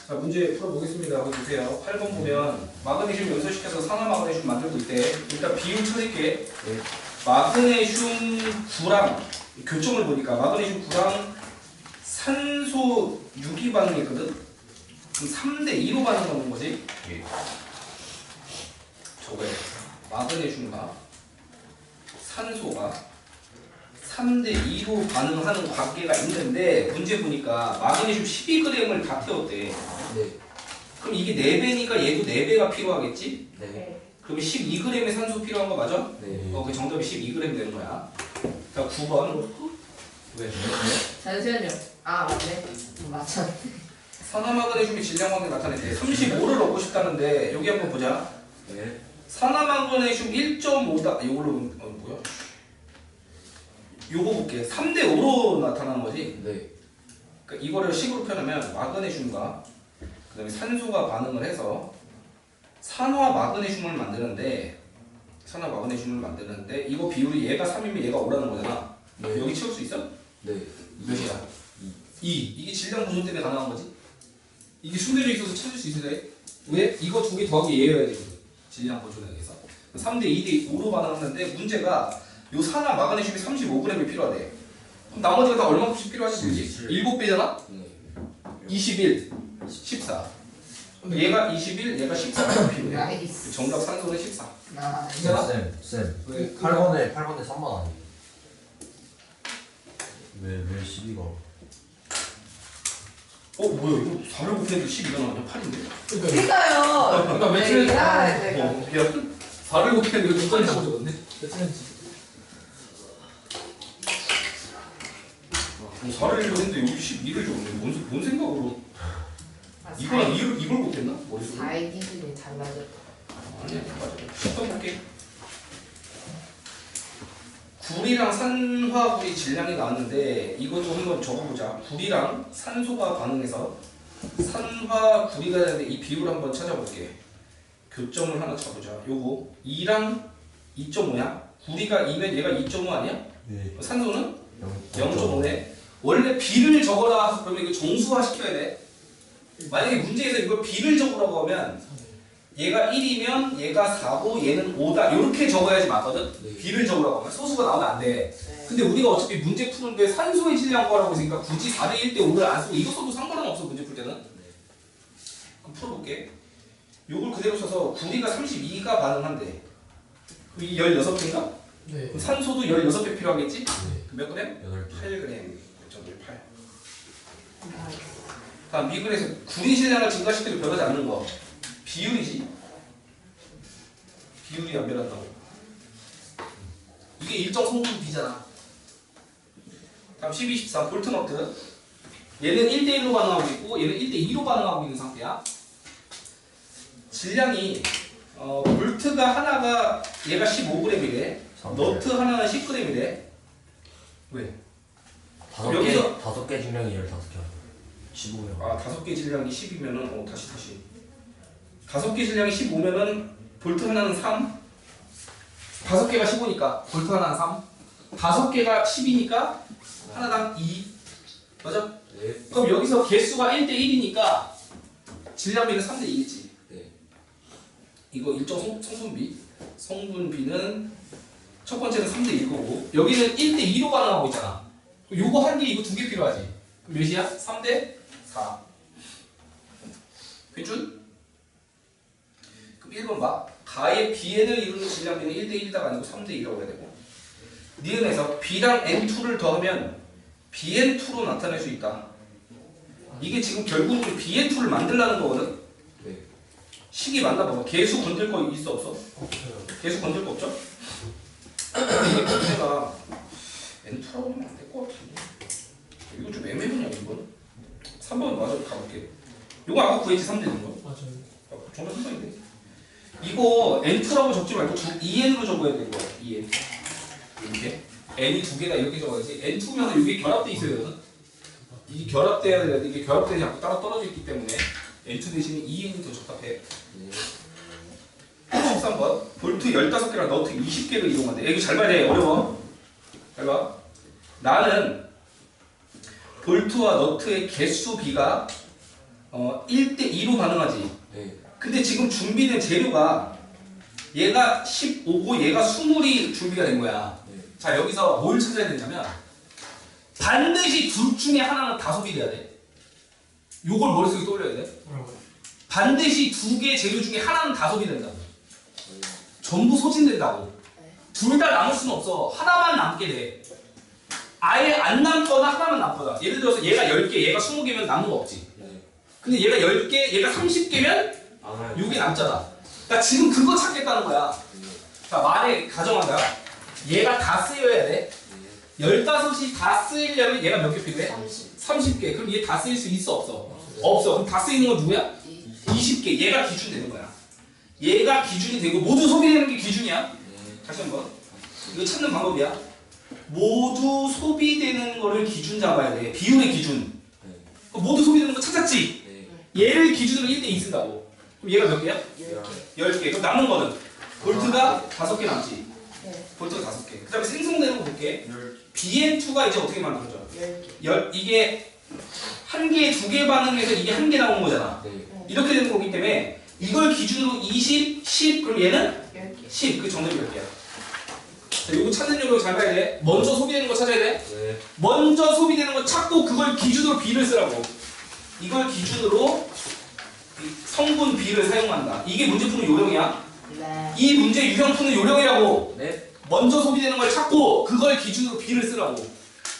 자, 문제 풀어보겠습니다. 한번 보세요. 8번 보면 마그네슘 연소시켜서 산화 마그네슘 만들고 있대. 일단 비율 쳐낼게. 네. 마그네슘 9랑 교점을 보니까 마그네슘 9랑 산소 6이 반응했거든? 그럼 3대2로 반응하는 거지? 예. 저거에 마그네슘과 산소가 3대2로 반응하는 관계가 있는데 문제 보니까 마그네슘 12g을 다 태웠대. 네. 그럼 이게 4배니까 얘도 4배가 필요하겠지? 네. 그러면 12g의 산소 필요한 거 맞아? 네. 그 정답이 12g 되는 거야. 자, 9번. 왜? 잠시만요. 아 맞네. 맞췄네. 산화마그네슘의 질량 관계 나타냈대. 35를 얻고 싶다는데 여기 한번 보자. 네. 산화마그네슘 1.5다. 이걸로 뭐야? 요거 볼게. 3대5로 나타나는 거지. 네. 그러니까 이거를 식으로 표현하면 마그네슘과 그다음에 산소가 반응을 해서 산화 마그네슘을 만드는데 이거 비율이 얘가 3이면 얘가 5라는 거잖아. 네. 여기 채울 수 있어? 네. 몇이야? 2. 이게 질량 보존 때문에 가능한 거지? 이게 숨겨져 있어서 찾을 수 있어야 돼. 왜? 이거 두 개 더하기 얘여야 되거든. 질량 보존에 의해서. 3대 2대 5로 반응하는데 문제가 요 산화 마그네슘이 35g이 필요하대. 그럼 나머지가 다 얼마큼씩 필요하지? 그지? 7배잖아? 네. 21, 14. 얘가 21, 얘가 14가 필요해. 나이스. 정답 산소는 14. 나이스. 쌤, 왜? 8번에 3번 아니에요? 왜 12가? 뭐야 이거 4를 곱했는데 12가 나오냐? 8인데? 그러니까요. 그러니까 왜 네, 틀렸지? 야, 내가. 야 4를 곱했는데 이거 숫자를 잘못 적었네? 몇 틀렸지? 4를 적었는데 여기 12를 적었네. 뭔 생각으로? 이거랑 이걸 곱했나? 머릿속으로? 4의 기준이 달라졌다. 아니야 맞아. 10번 볼게. 구리랑 산화구리 질량이 나왔는데 이것도 한번 적어보자. 구리랑 산소가 반응해서 산화구리가 되는데 이 비율을 한번 찾아볼게. 교점을 하나 잡보자. 요거 2랑 2.5야? 구리가 2면 얘가 2.5 아니야? 네. 산소는 0.5네. 원래 비를 적어라 그러면 이거 정수화 시켜야 돼. 만약에 문제에서 이걸 비를 적으라고 하면 얘가 1이면 얘가 4고 얘는 5다 이렇게 적어야지 맞거든? 네. 비를 적으라고 하면 소수가 나오면 안 돼. 네. 근데 우리가 어차피 문제 푸는데 산소의 질량 구하라고 했으니까 굳이 4대 1대 5를 안 쓰고 이거 써도 상관은 없어 문제 풀 때는. 그럼 풀어볼게. 요걸 그대로 써서 구리가 32가 반응한대. 이 16개인가? 네. 그럼 산소도 16배 필요하겠지? 네. 몇 그램? 8개. 8g. 5.18. 다음 미근에서 구리 질량을 증가시켜도 변하지 않는 거. 비율이지. 비율이 안 변한다고. 이게 일정 성분 비잖아. 다음 12, 13 볼트 너트. 얘는 1대1로 반응하고 있고 얘는 1대2로 반응하고 있는 상태야. 질량이 볼트가 하나가 얘가 15g이래. 너트 하나는 10g이래. 왜? 여기서- 5개 중량이 15개. 15요. 아 5개 질량이 10이면은 다시 5개 질량이 15면은 볼트 하나는 3. 5개가 15니까 볼트 하나는 3. 5개가 10이니까 하나당 2. 맞아? 네. 그럼 여기서 개수가 1대 1이니까 질량비는 3대 2겠지. 네. 이거 일정 성분비는 첫 번째는 3대 1 거고 여기는 1대 2로 반응하고 있잖아. 요거 한 개 이거 두 개 필요하지. 그럼 몇이야? 3대 4. 괜춘? 그럼 1번 봐. 가의 Bn을 이루는 질량비는 1대 1이다가 아니고 3대 2라고 해야 되고 니은에서 B랑 N2를 더하면 BN2로 나타낼 수 있다. 이게 지금 결국은 BN2를 만들라는 거거든? 네. 식이 맞나 봐봐. 개수 건들 거 있어 없어? 없어요. 개수 건들 거 없죠? 이게 문제가 N2라고 하면 안 될 것 같은데 이거 좀 애매하냐 이건? 3번 맞아 가볼게. 이거 아까 구했지 3 되는 거? 맞아요. 정답 3번인데 이거 N2라고 적지 말고 2N으로 적어야 되는 거야. 2N 이렇게 N이 두 개다 이렇게 적어야지. N2면 이게 결합돼 있어야 되거든? 이게 결합돼야 되는데 이게 결합되지 않고 따로 떨어져 있기 때문에 N2 대신에 2N이 더 적합해. 네. 13번 볼트 15개랑 너트 20개를 이용한대. 이거 잘 말해. 어려워. 잘 봐. 나는 볼트와 너트의 개수 비가 1대2로 반응하지. 네. 근데 지금 준비된 재료가 얘가 15고 얘가 20이 준비가 된 거야. 네. 자, 여기서 뭘 찾아야 되냐면 반드시 둘 중에 하나는 다 소비돼야 돼. 요걸 머릿속에 떠올려야 돼. 반드시 두 개 재료 중에 하나는 다 소비된다고. 전부 소진된다고. 둘 다 남을 수는 없어. 하나만 남게 돼. 아예 안 남거나 하나만 남거나. 예를 들어서 얘가 10개, 얘가 20개면 남는 거 없지. 네. 근데 얘가 10개, 얘가 30개면 아, 6이 남잖아. 나 지금 그거 찾겠다는 거야. 자, 만약에 가정한다. 얘가 다 쓰여야 돼. 15이 다 쓰이려면 얘가 몇 개 필요해? 30개. 그럼 얘 다 쓰일 수 있어, 없어? 없어. 그럼 다 쓰이는 건 누구야? 20개. 얘가 기준 되는 거야. 얘가 기준이 되고 모두 소비되는 게 기준이야. 다시 한번. 이거 찾는 방법이야. 모두 소비되는 거를 기준 잡아야 돼. 비율의 기준. 모두 소비되는 거 찾았지? 얘를 기준으로 1대2 쓴다고. 그럼 얘가 몇 개야? 10개. 그럼 남는 거는 볼트가 5개 남지. 볼트가 5개. 그 다음에 생성되는 거 볼게. BN2가 이제 어떻게 만들어져? 이게 한 개에 2개 반응해서 이게 한 개 나온 거잖아. 이렇게 되는 거기 때문에 이걸 기준으로 20, 10, 그럼 얘는 10. 그 정답이 몇 개야? 자, 요거 찾는 요령 잘 봐야 돼. 먼저 소비되는 거 찾아야 돼. 네. 먼저 소비되는 거 찾고 그걸 기준으로 B를 쓰라고. 이걸 기준으로 성분 B를 사용한다. 이게 문제 푸는 요령이야. 네. 이 문제 유형 푸는 요령이라고. 네. 먼저 소비되는 걸 찾고 그걸 기준으로 B를 쓰라고.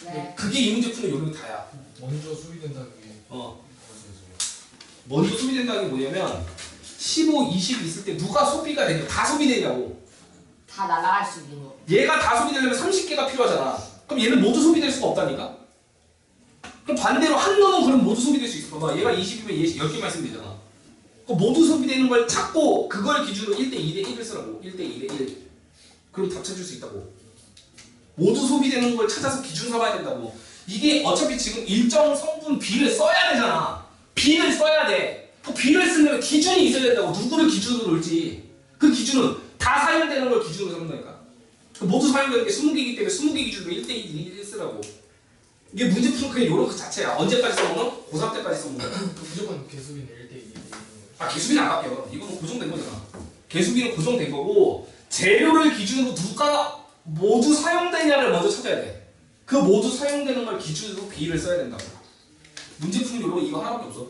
네. 그게 이 문제 푸는 요령이 다야. 먼저 소비된다는 게 먼저 소비된다는 게 뭐냐면 15, 20 있을 때 누가 소비가 되냐? 다 소비되냐고. 다 날아갈 수 있는 거. 얘가 다 소비되려면 30개가 필요하잖아. 그럼 얘는 모두 소비될 수가 없다니까? 그럼 반대로 한 놈은 그럼 모두 소비될 수 있어. 봐봐. 얘가 20이면 얘 10개만 있으면 되잖아. 그럼 모두 소비되는 걸 찾고 그걸 기준으로 1대2 대 1을 쓰라고. 1대2 대 1. 그럼 답 찾을 수 있다고. 모두 소비되는 걸 찾아서 기준 삼아야 된다고. 이게 어차피 지금 일정 성분 B를 써야 되잖아. B를 써야 돼. 그 B를 쓰려면 기준이 있어야 된다고. 누구를 기준으로 놓을지. 그 기준은 다 사용되는 걸 기준으로 삼는다니까. 모두 사용되는 게 20개이기 때문에 20개 기준으로 1대2 1 쓰라고. 이게 문제 푸는 그냥 요런 그 자체야. 언제까지 써먹는? 고3 때까지 써먹는 거야. 무조건 개수비는 1대2 아, 개수비는 안 바뀌어. 이거는 고정된 거잖아. 개수비는 고정된 거고 재료를 기준으로 누가 모두 사용되냐를 먼저 찾아야 돼. 그 모두 사용되는 걸 기준으로 B를 써야 된다고. 문제 푸는 요령은 이거 하나밖에 없어.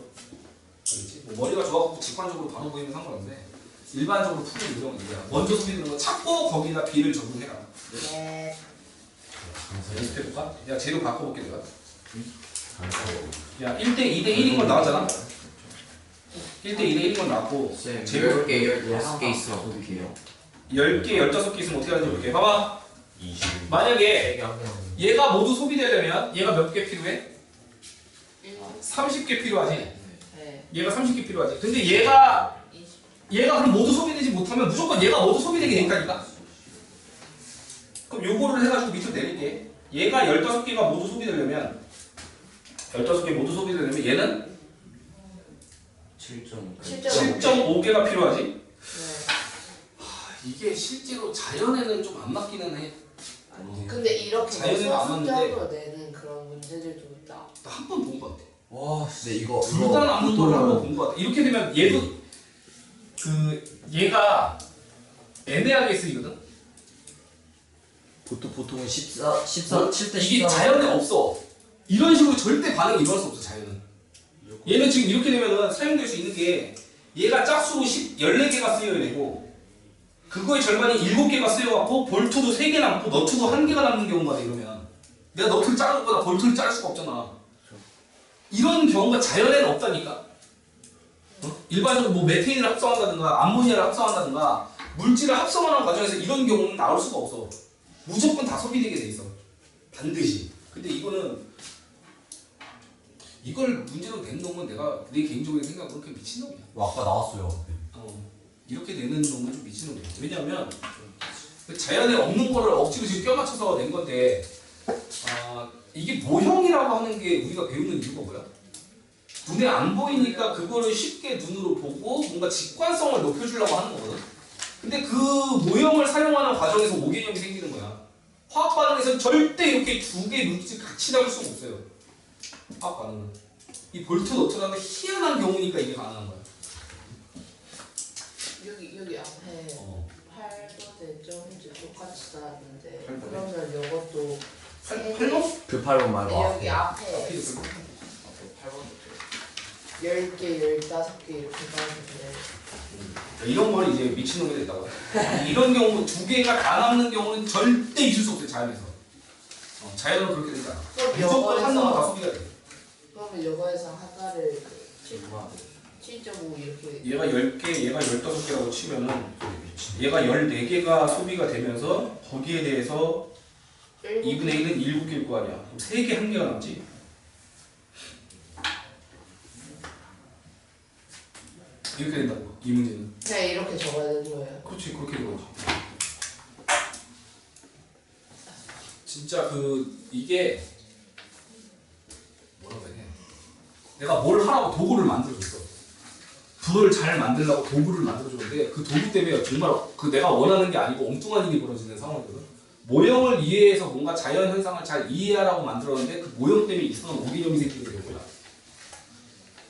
알겠지? 뭐 머리가 좋아갖고 직관적으로 바로 보이면 상관없는데 일반적으로 푸는 요령은 이거야. 먼저 소비되는 거 찾고 거기다 B를 적용해라. 네. 연습해볼까? 야, 재료 바꿔볼게 내가. 야, 1대2 대 1인 건 나왔잖아. 1대2 대 1인 건 나왔고 재료 10개, 16개 있으면 어떻게 해요? 10개, 15개 있으면 어떻게 하는지 볼게. 봐봐. 20. 만약에 얘가 모두 소비되려면 얘가 몇 개 필요해? 30개 필요하지. 네. 얘가 30개 필요하지. 근데 얘가 그럼 모두 소비되지 못하면 무조건 얘가 모두 소비되게 된다니까. 그럼 요거를 해가지고 밑으로 내릴게. 얘가 15개가 모두 소비되려면 15개 모두 소비되려면 얘는 7.5개가 필요하지. 네. 이게 실제로 자연에는 좀 안 맞기는 해. 근데 이렇게 자연에는 안 맞는데. 소수적으로 내는 그런 문제들도 있다. 나 한 번 본 것 같아. 와, 근데 이거 둘 다 남는 걸 한 번 본 것 같아. 이렇게 되면 얘도 얘가 애매하게 쓰이거든. 보통은 14, 7대 이게 자연에 없어. 이런 식으로 절대 반응이 일어날 수 없어 자연은. 얘는 지금 이렇게 되면은 사용될 수 있는 게 얘가 짝수로 14개가 쓰여야 되고 그거의 절반이 7개가 쓰여갖고 볼트도 3개 남고 너트도 1개가 남는 경우가 돼. 이러면 내가 너트를 자를 것보다 볼트를 자를 수가 없잖아. 이런 경우가 자연에는 없다니까. 일반적으로 뭐 메테인을 합성한다든가 암모니아를 합성한다든가 물질을 합성하는 과정에서 이런 경우는 나올 수가 없어. 무조건 다 소비되게 돼 있어. 반드시. 근데 이거는 이걸 문제로 낸 놈은 내가 내 개인적인 생각으로 그냥 미친놈이야. 아까 나왔어요. 이렇게 내는 놈은 좀 미친놈이야. 왜냐하면 자연에 없는 거를 억지로 지금 껴맞춰서 낸 건데 이게 모형이라고 하는 게 우리가 배우는 이유가 뭐야? 눈에 안 보이니까 그거를 쉽게 눈으로 보고 뭔가 직관성을 높여주려고 하는 거거든. 근데 그 모형을 사용하는 과정에서 오개념이 생기는 거야. 화학 반응에서는 절대 이렇게 두 개의 물질 같이 나올 수가 없어요. 화학 반응은. 이 볼트 너트라는 희한한 경우니까 이게 가능한 거야. 여기 앞에 어. 8도 대점인지 똑같이 나왔는데 팔 번에? 그러면 이것도 세 개- 8번? 그 8번 말고 네, 여기 앞에. 앞에 앞에도 그렇고. 10개, 15개 이렇게 나왔는데 이런 거는 이제 미친놈이 됐다고 해. 이런 경우 두 개가 다 남는 경우는 절대 있을 수 없어요, 자연에서. 자연은 그렇게 되지 않아. 그럼 무조건 한 놈은 다 여거에서 소비가 돼. 그러면 여거에서 하나를 7.5 이렇게 얘가 10개, 얘가 15개라고 치면은 얘가 14개가 소비가 되면서 거기에 대해서 2분의 1은 7개일 거 아니야. 그럼 3개 한 개가 남지. 이렇게 된다고, 이 문제는. 그냥 이렇게 적어야 되는 거예요. 그렇지, 그렇게 된 거지. 진짜 이게 뭐라고 해야 돼? 내가 뭘 하라고 도구를 만들어줬어. 불을 잘 만들려고 도구를 만들어줬는데 그 도구 때문에 정말 내가 원하는 게 아니고 엉뚱한 일이 벌어지는 상황이거든. 모형을 이해해서 뭔가 자연 현상을 잘 이해하라고 만들었는데 그 모형 때문에 이상한 오개념이 생기는 거야.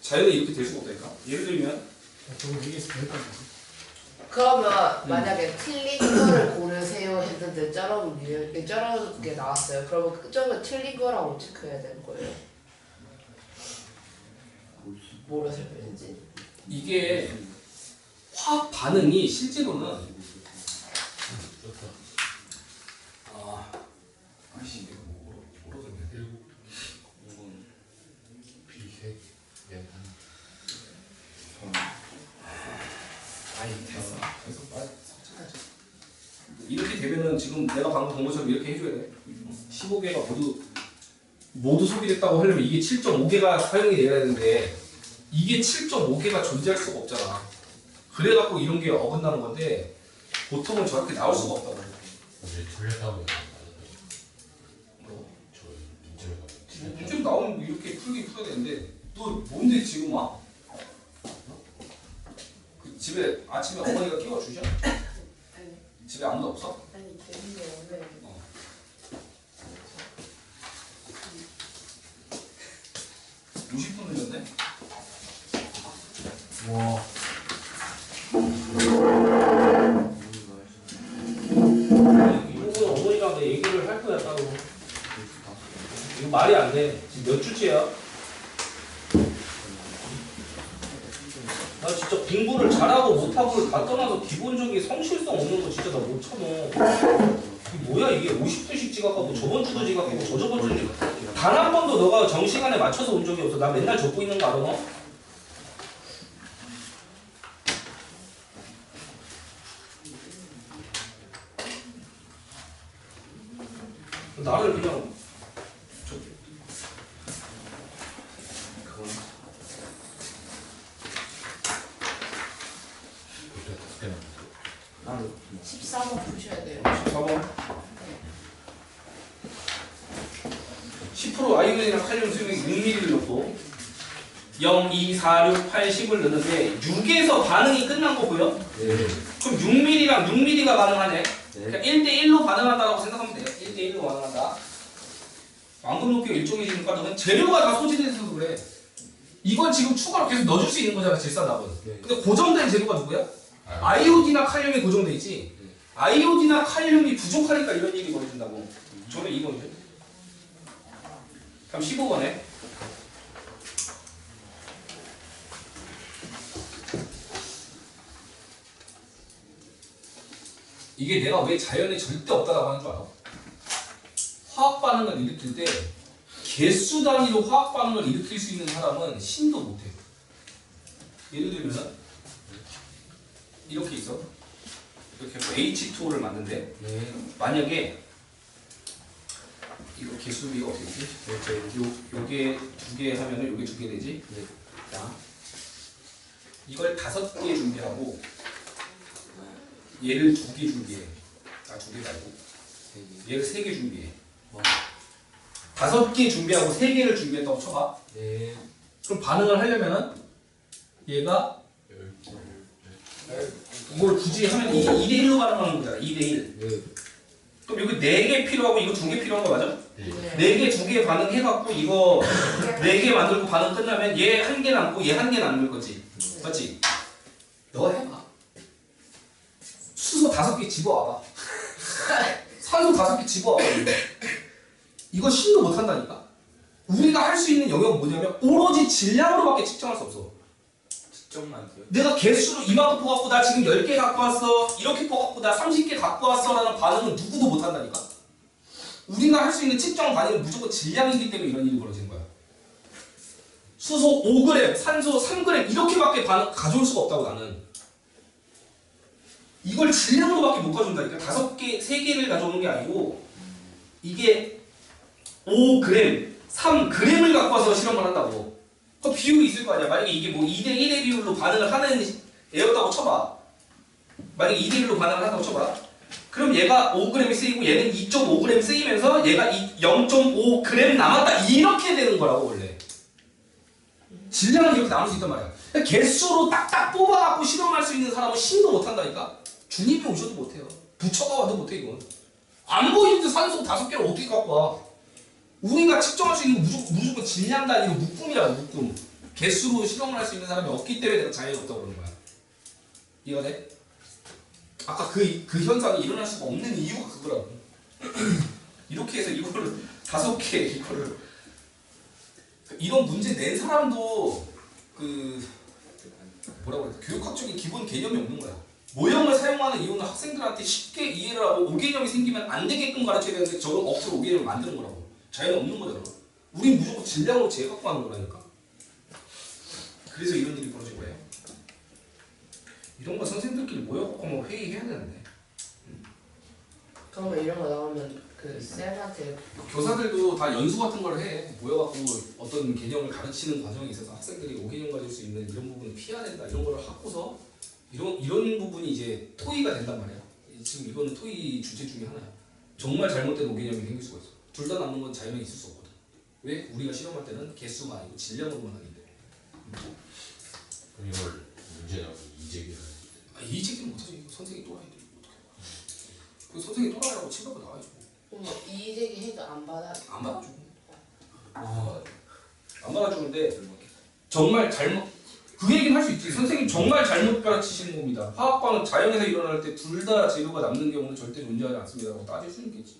자연은 이렇게 될 수가 없다니까. 예를 들면 저거 얘기해서 될까요? 그러면 만약에 틀린 거를 고르세요 했는데 저런 게 나왔어요. 그러면 그쪽은 틀린 거라고 체크해야 되는 거예요. 뭐라 설명했지? 이게 화학 반응이 실제로는 아씨 이거 뭐라고 설명해? 아이 됐어. 이렇게 되면은 지금 내가 방금 본 것처럼 이렇게 해줘야 돼. 15개가 모두 소비됐다고 하려면 이게 7.5개가 사용이 돼야 되는데 이게 7.5개가 존재할 수가 없잖아. 그래갖고 이런 게 어긋나는 건데 보통은 저렇게 나올 수가 없다고. 이제 틀렸다고 뭐, 저희 문제가 문제 나오면 뭐 이렇게 풀긴 풀어야 되는데 또 뭔데 지금 와? 그 집에 아침에 어머니가 깨워주셔? 아니, 집에 아무도 없어? 아니 되는데 원래 50분 늦었네? 와. 이거 어머니랑 내 얘기를 할 거야 따로. 이거 말이 안 돼. 지금 몇 주째야? 나 진짜 공부를 잘하고 못하고를 다 떠나서 기본적인 성실성 없는 거 진짜 나 못 참어. 이게 뭐야 이게 50분씩 지각하고 저번 주도 지각하고 저저번 주도 지각. 단 한 번도 너가 정시간에 맞춰서 온 적이 없어. 나 맨날 적고 있는 거 알아 너? 나를 그냥 그때 나를 14번 푸셔야 돼요. 14번 10% 아이오딘이랑 칼륨 수용액 6ml를 넣고 0, 2, 4, 6, 8, 10을 넣는데 6에서 반응이 끝난 거고요. 네. 그럼 6ml랑 6ml가 반응하네. 네. 그러니까 1대1로 반응한다고 생각하면 돼요. 1대1로 반응한다. 완급 높이가 일정해지니까 너는 재료가 다 소진돼 있어서 그래. 이건 지금 추가로 계속 넣어줄 수 있는 거잖아, 질산납은. 네. 근데 고정된 재료가 누구야? 아이오딘이나 칼륨이 고정돼 있지. 아이오딘이나 칼륨이 부족하니까 이런 일이 벌어진다고. 저는 이거죠. 그럼 15번에 이게 내가 왜 자연에 절대 없다라고 하는 줄 알아? 화학 반응을 일으킬 때 개수 단위로 화학 반응을 일으킬 수 있는 사람은 신도 못해. 예를 들면 이렇게 있어. 이렇게 해서 H2O를 만든대. 네. 만약에 이거 개수비가 어떻게 되지? 요게 2개 하면은 요게 2개 되지? 네. 자, 이걸 5개 준비하고 얘를 2개 준비해. 2개 말고 얘를 3개 준비해. 5개 준비하고 3개를 준비했다고 쳐봐. 네. 그럼 반응을 하려면은 얘가 이걸 굳이 하면 이게 2대1로 반응하는 거잖아. 2대1. 네. 그럼 여기 4개 필요하고 이거 2개 필요한 거 맞아? 네 개, 두 개 반응해갖고 이거 네 개 만들고 반응 끝나면 얘 한 개 남고 얘 한 개 남는 거지. 맞지? 너 해봐. 수소 5개 집어와봐. 산소 5개 집어와봐. 이거 신도 못한다니까? 우리가 할 수 있는 영역은 뭐냐면 오로지 질량으로밖에 측정할 수 없어. 측정만 돼요. 내가 개수로 이만큼 퍼갖고 나 지금 10개 갖고 왔어. 이렇게 퍼갖고 나 30개 갖고 왔어 라는 반응은 누구도 못한다니까? 우리가 할 수 있는 측정 단위는 무조건 질량이기 때문에 이런 일이 벌어지는 거야. 수소 5g, 산소 3g 이렇게밖에 반응 가져올 수가 없다고 나는. 이걸 질량으로밖에 못 가져온다니까. 5개, 3개를 가져오는 게 아니고 이게 5g, 3g을 갖고 와서 실험을 한다고. 그 비율이 있을 거 아니야. 만약에 이게 뭐 2대1의 비율로 반응을 하는 애였다고 쳐봐. 만약에 2대1로 반응을 한다고 쳐봐. 그럼 얘가 5g이 쓰이고 얘는 2.5g 쓰이면서 얘가 0.5g 남았다. 이렇게 되는 거라고 원래. 질량은 이렇게 남을 수 있단 말이야. 개수로 딱딱 뽑아갖고 실험할 수 있는 사람은 신도 못한다니까. 주님이 오셔도 못해요. 부처가 와도 못해 이건. 안 보이는데 산소 5개를 어떻게 갖고 와. 우리가 측정할 수 있는 건 무조건 질량 단위로 묶음이라고 묶음. 개수로 실험을 할 수 있는 사람이 없기 때문에 내가 자연이 없다고 그러는 거야. 이해가 돼? 아까 그 현상이 일어날 수가 없는 이유가 그거라고. 이렇게 해서 이거를 5개 이거를 이런 문제 낸 사람도 그 뭐라고 해야 돼? 교육학적인 기본 개념이 없는 거야. 모형을 사용하는 이유는 학생들한테 쉽게 이해를 하고 오개념이 생기면 안 되게끔 가르쳐야 되는데 저건 억지로 오개념을 만드는 거라고. 자연은 없는 거잖아. 우린 무조건 질량으로 재갖고 하는 거라니까. 그래서 이런 일이 벌어진 거예요. 이런 거 선생님들끼리 모여갖고 뭐 회의해야 되는데. 그러면 이런 거 나오면 그 쌤한테 교사들도 다 연수 같은 걸 해. 모여갖고 어떤 개념을 가르치는 과정에 있어서 학생들이 오개념 가질 수 있는 이런 부분을 피해야 된다. 이런 걸 하고서 이런 부분이 이제 토의가 된단 말이야. 지금 이거는 토의 주제 중에 하나야. 정말 잘못된 오개념이 생길 수가 있어. 둘 다 남는 건 자연에 있을 수 없거든. 왜? 우리가 실험할 때는 개수가 아니고 질량으로만 하기 때문에. 그럼 이걸 문제 나오면 이재기를 이 책임은 못하지. 선생이 또라이들 어떻게? 그 선생이 또라이라고 치닫고 나와야지. 그럼 이의제기 해도 안 받아. 안 받아주고. 안 받아주는데 정말 잘못 그 얘기는 할 수 있지. 선생님 정말 잘못 가르치시는 겁니다. 화학과는 자연에서 일어날 때 둘 다 재료가 남는 경우는 절대 존재하지 않습니다라고 따질 수 있겠지.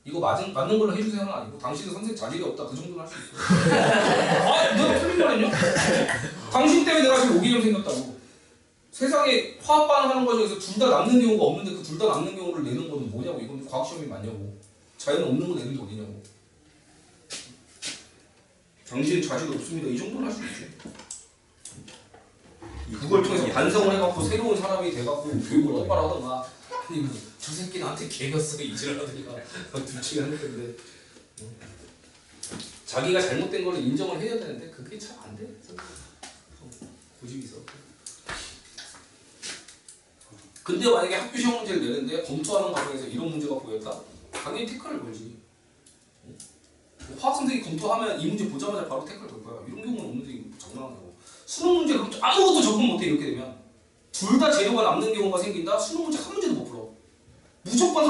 이거 맞는 걸로 해주세요는 아니고 당신은 선생님 자질이 없다 그 정도는 할 수 있어. 아, 내가 틀린 말 했냐? 당신 때문에 내가 지금 오개념 생겼다고. 세상에 화학반응 하는 과정에서 둘 다 남는 경우가 없는데 그 둘 다 남는 경우를 내는 거는 뭐냐고. 이건 과학시험이 맞냐고. 자연은 없는 거 내는 게 어디냐고. 당신은 자질이 없습니다. 이 정도는 할 수 있지. 그걸 통해서 반성을 해갖고 새로운 사람이 돼갖고 교육을 똑바로 하던가. 아니 저 새끼 나한테 개겼어 이지랄 하더니까 둘 중에 한 건데. 자기가 잘못된 걸 인정을 해야 되는데 그게 잘 안 돼. 고집이 있어. 근데 만약에 학교 시험 문제를 내는데 검토하는 과정에서 이런 문제가 보였다? 당연히 태클을 걸지. 화학 선생이 검토하면 이 문제 보자마자 바로 태클 걸 거야. 이런 경우는 없는데 장난하냐고. 수능 문제 아무것도 접근 못해 이렇게 되면 둘 다 재료가 남는 경우가 생긴다. 수능 문제 한 문제도 못 풀어. 무조건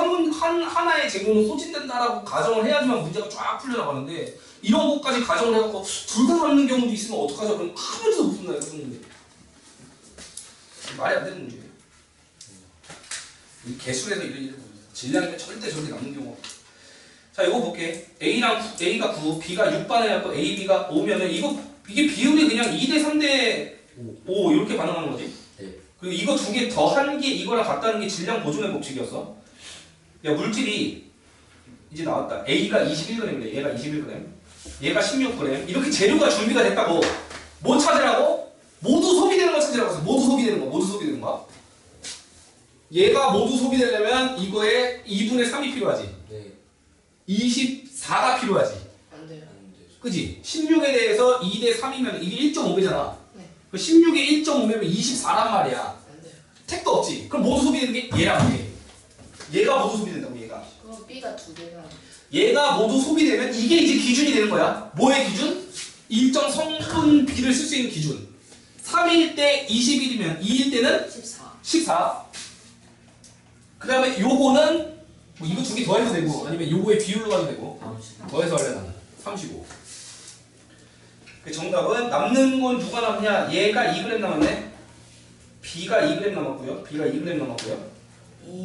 하나의 재료는 소진된다라고 가정을 해야지만 문제가 쫙 풀려나가는데 이런 것까지 가정을 해갖고 둘 다 남는 경우도 있으면 어떡하죠? 그럼 한 문제도 못 푼다. 이런 문제. 말이 안 되는 문제예요. 개수에서 이런 일을 보여요. 질량이면 절대 저렇게 남는 경우가 없어. 자, 이거 볼게. A가 9, B가 6반응해갖고 A, B가 5면은 이게 비율이 그냥 2대 3대 5 이렇게 반응하는 거지. 네. 그리고 이거 두 개 더한 게 이거랑 같다는 게 질량 보존의 법칙이었어. 야, 물질이 이제 나왔다. A가 21g이래. 얘가 21g. 얘가 16g. 이렇게 재료가 준비가 됐다고. 뭐 찾으라고? 모두 소비되는 거 찾으라고 했어. 모두 소비되는 거. 얘가 모두 소비되려면 이거에 2분의 3이 필요하지. 네. 24가 필요하지. 안 돼요. 그지? 16에 대해서 2대 3이면 이게 1.5배잖아. 네. 16에 1.5면 24란 말이야. 안 돼요. 택도 없지. 그럼 모두 소비되는 게 얘랑 얘. 얘가 모두 소비된다고 얘가. 그럼 B가 2개가. 얘가 모두 소비되면 이게 이제 기준이 되는 거야. 뭐의 기준? 일정 성분 비를 쓸 수 있는 기준. 3일 때 21이면 2일 때는 14. 14. 그 다음에 요거는 뭐 이거 두 개 더해도 되고 아니면 요거의 비율로 가도 되고 더해서 할래 나는 35. 그 정답은 남는 건 누가 남냐? 얘가 2g 남았네. B가 2g 남았고요. B가 2g 남았고요.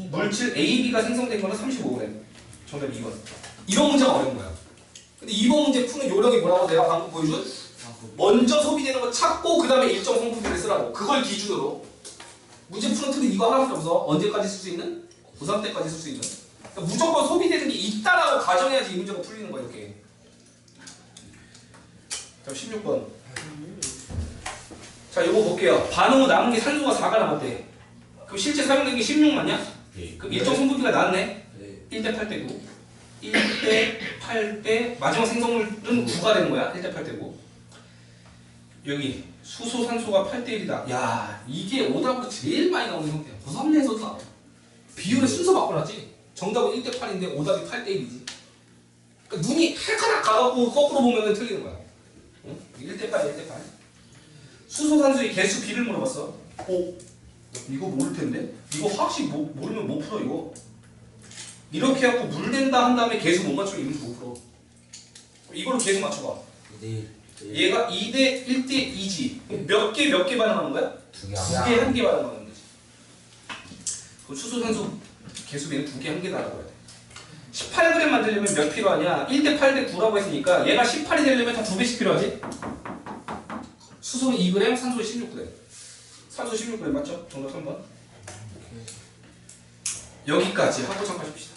물질 AB가 생성된 거는 35g. 정답 2번. 이런 문제가 어려운 거야. 근데 이번 문제 푸는 요령이 뭐라고 내가 방금 보여준? 먼저 소비되는 거 찾고 그 다음에 일정 성분비를 쓰라고. 그걸 기준으로. 문제 푸는 틀은 이거 하나밖에 없어. 언제까지 쓸 수 있는? 고3 때까지 쓸 수 있는. 그러니까 무조건 소비되는 게 있다라고 가정해야지 이 문제가 풀리는 거야 이렇게. 자 16번. 자 요거 볼게요. 반응 후 남은 게 산소가 4가 남았대. 그럼 실제 사용된 게 16 맞냐? 예. 그럼 일정 성분비가 나왔네. 네. 1대 8대 9. 1대 8대 마지막 생성물은 9가 되는 거야. 1대 8대 9. 여기 수소 산소가 8대 1이다. 야 이게 오답으로 제일 많이 나오는 형태야. 고3 내에서도 나와. 비율의 순서 바꿔놨지. 정답은 1대 8인데 오답이 8대 1이지. 그러니까 눈이 헷갈락 가갖고 거꾸로 보면 틀리는 거야. 응? 1대 8, 1대 8. 수소 산소의 개수 비를 물어봤어. 오, 이거 모를 텐데. 이거 확실히 모르면 못 풀어 이거. 이렇게 해갖고 물 낸다 한 다음에 개수 못 맞추면 이거 못 풀어. 이걸로 개수 맞춰봐. 얘가 2대 1대 2지. 몇 개 반응하는 거야? 두 개. 2개, 1개 반응하는 거지. 그 수소산소 개수비는 2개, 1개 나라고 해야 돼. 18g 만들려면 몇 필요하냐? 1대 8대 9라고 했으니까 얘가 18이 되려면 다 2배씩 필요하지? 수소는 2g, 산소는 16g. 산소 16g 맞죠? 정답 3번. 여기까지 하고 잠깐 쉽시다.